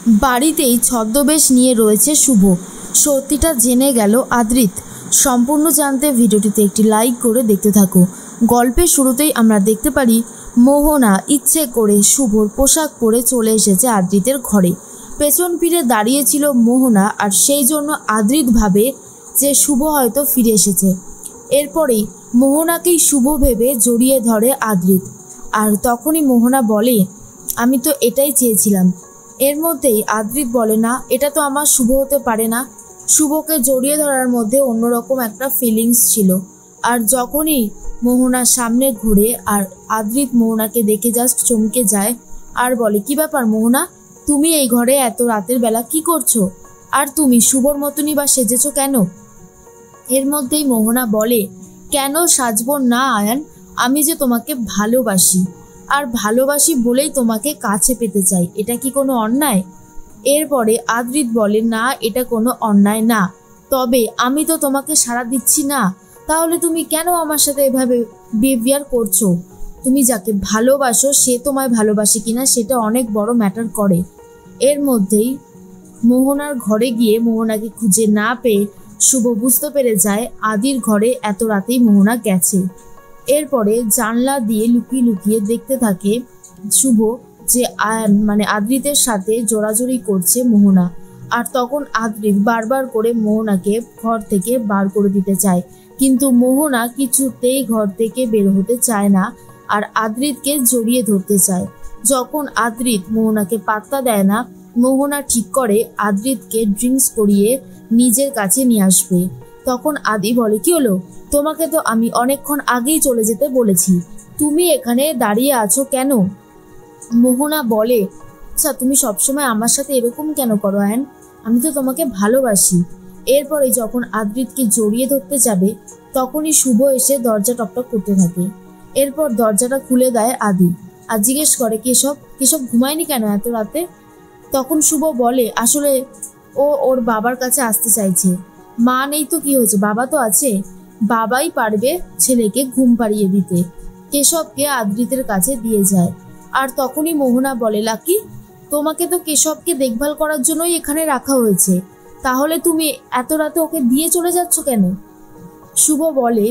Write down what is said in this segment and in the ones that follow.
বাড়িতেই ছদ্মবেশ নিয়ে রয়েছে শুভ। সত্যিটা জেনে গেল আদ্রিত। সম্পূর্ণ জানতে ভিডিওটিতে একটি লাইক করে দেখতে থাকো। গল্পের শুরুতেই আমরা দেখতে পারি মোহনা ইচ্ছে করে শুভর পোশাক পরে চলে এসেছে আদ্রিতের ঘরে। পেছন ফিরে দাঁড়িয়েছিল মোহনা, আর সেই জন্য আদ্রিত ভাবে যে শুভ হয়তো ফিরে এসেছে। এরপরেই মোহনাকেই শুভ ভেবে জড়িয়ে ধরে আদ্রিত, আর তখনই মোহনা বলে, আমি তো এটাই চেয়েছিলাম। এর মধ্যেই আদ্রিত বলে, না, এটা তো আমার শুভ হতে পারে না। শুভকে জড়িয়ে ধরার মধ্যে অন্যরকম একটা ফিলিংস ছিল। আর যখনই মোহনা সামনে ঘুরে আর আদ্রিত মোহনাকে দেখে জাস্ট চমকে যায় আর বলে, কি ব্যাপার মোহনা, তুমি এই ঘরে এত রাতের বেলা কি করছো? আর তুমি শুভর মতনই বা সেজেছো কেন? এর মধ্যেই মোহনা বলে, কেন সাজবো না আয়ান, আমি যে তোমাকে ভালোবাসি, আর ভালোবাসি বলেই তোমাকে কাছে পেতে চাই। এটা কি কোনো অন্যায়? এরপরে আদ্রিত বলে, না, এটা কোনো অন্যায় না, তবে আমি তো তোমাকে সাড়া দিচ্ছি না, তাহলে তুমি কেন আমার সাথে এভাবে বিহেভিয়ার করছো? তুমি যাকে ভালোবাসো সে তোমায় ভালোবাসে কিনা সেটা অনেক বড় ম্যাটার করে। এর মধ্যেই মোহনার ঘরে গিয়ে মোহনাকে খুঁজে না পেয়ে শুভ বুঝতে পেরে যায় আদির ঘরে এত রাতেই মোহনা গেছে। এরপরে জানলা দিয়ে লুকিয়ে লুকিয়ে দেখতে থাকে শুভ যে আদ্রিতের সাথে জোরাজোরি করছে মোহনা। আর তখন আদ্রিত বারবার করে মোহনাকে ঘর থেকে বার করে দিতে চায়, কিন্তু মোহনা কিছুতেই ঘর থেকে বের হতে চায় না, আর আদ্রিতকে জড়িয়ে ধরতে চায়। যখন আদ্রিত মোহনাকে পাত্তা দেয় না, মোহনা ঠিক করে আদ্রিতকে ড্রিঙ্কস করিয়ে নিজের কাছে নিয়ে আসবে। তখন আদি বলে, কি হলো? তোমাকে তো আমি অনেকক্ষণ আগেই চলে যেতে বলেছি, তুমি এখানে দাঁড়িয়ে আছো কেন? মোহনা বলে, আচ্ছা তুমি সবসময় আমার সাথে এরকম কেন করো আয়ন? আমি তো তোমাকে ভালোবাসি। এরপরে যখন আদ্রিতকে জড়িয়ে ধরতে যাবে তখনই শুভ এসে দরজা টকটক করতে থাকে। এরপর দরজাটা খুলে দেয় আদি আর জিজ্ঞেস করে, কেশব ঘুমায়নি কেন এত রাতে? তখন শুভ বলে, আসলে ও ওর বাবার কাছে আসতে চাইছে। মা নেই তো কি হয়েছে, বাবা তো আছে, বাবাই পারবে ছেলেকে ঘুম পাড়িয়ে দিতে। কেশবকে আদ্রিতের কাছে দিয়ে যায়। আর তখনই মোহনা বলে, লাকি, তোমাকে তো কেশবকে দেখভাল করার জন্যই এখানে রাখা হয়েছে, তাহলে তুমি এত রাতে ওকে দিয়ে চলে যাচ্ছ কেন? শুভ বলে,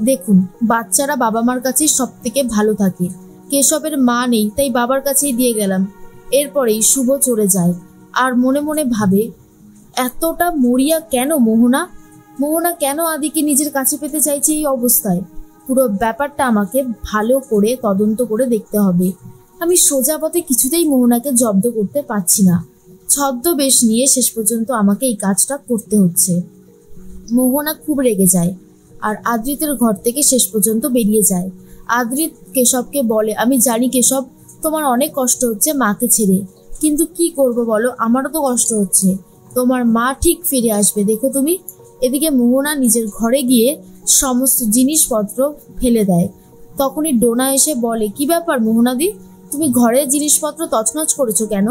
দেখুন, বাচ্চারা বাবা মার কাছেই সব থেকে ভালো থাকে, কেশবের মা নেই তাই বাবার কাছেই দিয়ে গেলাম। এরপরেই শুভ চলে যায় আর মনে মনে ভাবে, এতটা মরিয়া কেন মোহনা কেন আদিকে নিজের কাছে পেতে চাইছে এই অবস্থায়? পুরো ব্যাপারটা আমাকে ভালো করে তদন্ত করে দেখতে হবে। আমি সোজা পথে কিছুতেই মোহনাকে জব্দ করতে পারছি না। ছদ্মবেশ নিয়ে শেষ পর্যন্ত আমাকে এই কাজটা করতে হচ্ছে। মোহনা খুব রেগে যায় আর আদ্রিতের ঘর থেকে শেষ পর্যন্ত বেরিয়ে যায়। আদ্রিত কেশবকে বলে, আমি জানি কেশব, তোমার অনেক কষ্ট হচ্ছে মাকে ছেড়ে, কিন্তু কি করব বলো, আমারও তো কষ্ট হচ্ছে। তোমার মা ঠিক ফিরে আসবে, দেখো তুমি। এদিকে মোহনা নিজের ঘরে গিয়ে সমস্ত জিনিসপত্র ফেলে দেয়। তখনই ডোনা এসে বলে, কি ব্যাপার মোহনাদি, তুমি ঘরের জিনিসপত্র তছনছ করেছো কেন?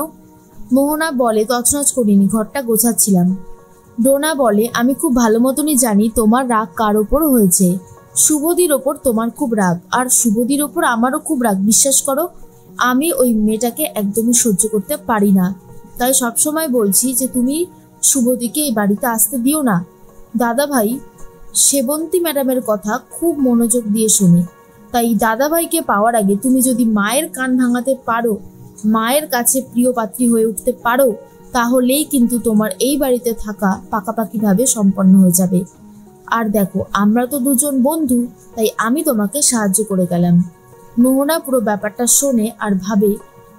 মোহনা বলে, তছনছ করিনি, ঘরটা গোছাচ্ছিলাম। ডোনা বলে, আমি খুব ভালো মতনই জানি তোমার রাগ কার ওপর হয়েছে। শুভদির ওপর তোমার খুব রাগ, আর শুভদির ওপর আমারও খুব রাগ। বিশ্বাস করো, আমি ওই মেয়েটাকে একদমই সহ্য করতে পারি না, তাই সবসময় বলছি যে তুমি শুভদিকে এই বাড়িতে আসতে দিও না। দাদাভাই সেবন্তী ম্যাডামের কথা খুব মনোযোগ দিয়ে শোনে, তাই দাদাভাইকে পাওয়ার আগে তুমি যদি মায়ের কান ভাঙাতে পারো, মায়ের কাছে প্রিয় পাত্রী হয়ে উঠতে পারো, তাহলেই কিন্তু তোমার এই বাড়িতে থাকা পাকাপাকিভাবে সম্পন্ন হয়ে যাবে। আর দেখো, আমরা তো দুজন বন্ধু, তাই আমি তোমাকে সাহায্য করে গেলাম। মোহনা পুরো ব্যাপারটা শোনে আর ভাবে,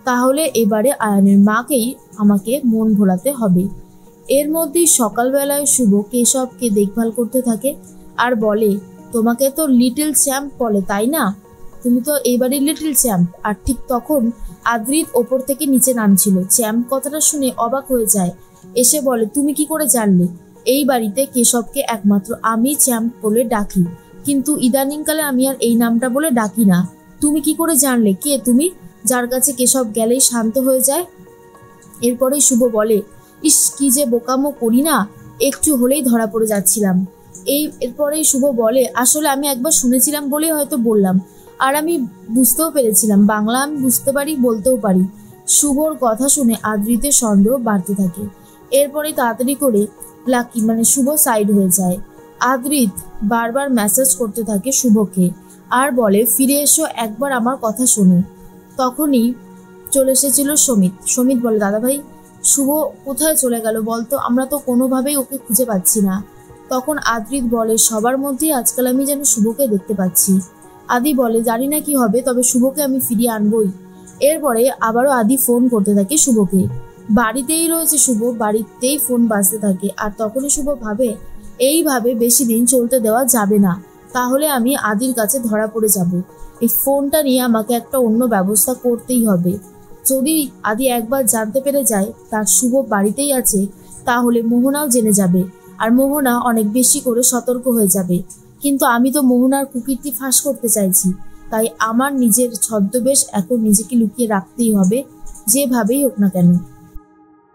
তাহলে এবারে আয়ানের মাকেই আমাকে মন ভোলাতে হবে। এর মধ্যেই সকালবেলায় শুভ কেশবকে দেখভাল করতে থাকে আর বলে, তোমাকে তো লিটল চ্যাম্প বলে তাই না, তুমি তো এইবারই লিটল চ্যাম্প। আর ঠিক তখন আদ্রিত ওপর থেকে নিচে নামছিল। চ্যাম্প কথাটা শুনে অবাক হয়ে যায়, এসে বলে, তুমি কি করে জানলে? এই বাড়িতে কেশবকে একমাত্র আমি চ্যাম্প বলে ডাকি, কিন্তু ইদানিংকালে আমি আর এই নামটা বলে ডাকি না। তুমি কি করে জানলে? কে তুমি, যার কাছে কেশব গেলেই শান্ত হয়ে যায়? এরপরে শুভ বলে, ইস, কি যে বোকামো করি না, একটু হলেই ধরা পড়ে যাচ্ছিলাম। এরপরেই শুভ বলে, আসলে আমি একবার শুনেছিলাম বলেই হয়তো বললাম, আর আমি বুঝতেও পেরেছিলাম, বাংলা আমি বুঝতে পারি, বলতেও পারি, শুভর কথা শুনে আদ্রিতের সন্দেহ বাড়তে থাকে। এরপরে তাড়াতাড়ি করে লাকি শুভ সাইড হয়ে যায়। আদ্রিত বারবার মেসেজ করতে থাকে শুভকে আর বলে, ফিরে এসো, একবার আমার কথা শোনো। তখনই চলে এসেছিল সমিত। সমিত বলে, দাদাভাই শুভ কোথায় চলে গেল বলতো, আমরা তো কোনোভাবেই ওকে খুঁজে পাচ্ছি না। তখন আদ্রিত বলে, সবার মধ্যেই আজকাল আমি যেন শুভকে দেখতে পাচ্ছি। আদি বলে, জানি না কি হবে, তবে শুভকে আমি ফিরিয়ে আনবই। এরপরে আবারও আদি ফোন করতে থাকে শুভকে। বাড়িতেই রয়েছে শুভ, বাড়িতেই ফোন বাজতে থাকে। আর তখনই শুভ ভাবে, এইভাবে বেশি দিন চলতে দেওয়া যাবে না, তাহলে আমি আদির কাছে ধরা পড়ে যাব। এই ফোনটা নিয়ে আমাকে একটা অন্য ব্যবস্থা করতেই হবে। যদি আদি একবার জানতে পেরে যায় তার শুভ বাড়িতেই আছে, তাহলে মোহনাও জেনে যাবে আর মোহনা অনেক বেশি করে সতর্ক হয়ে যাবে। কিন্তু আমি তো মোহনার কুকীর্তি ফাঁস করতে চাইছি, তাই আমার নিজের ছদ্মবেশ এখন নিজেকে লুকিয়ে রাখতেই হবে, যেভাবেই হোক না কেন।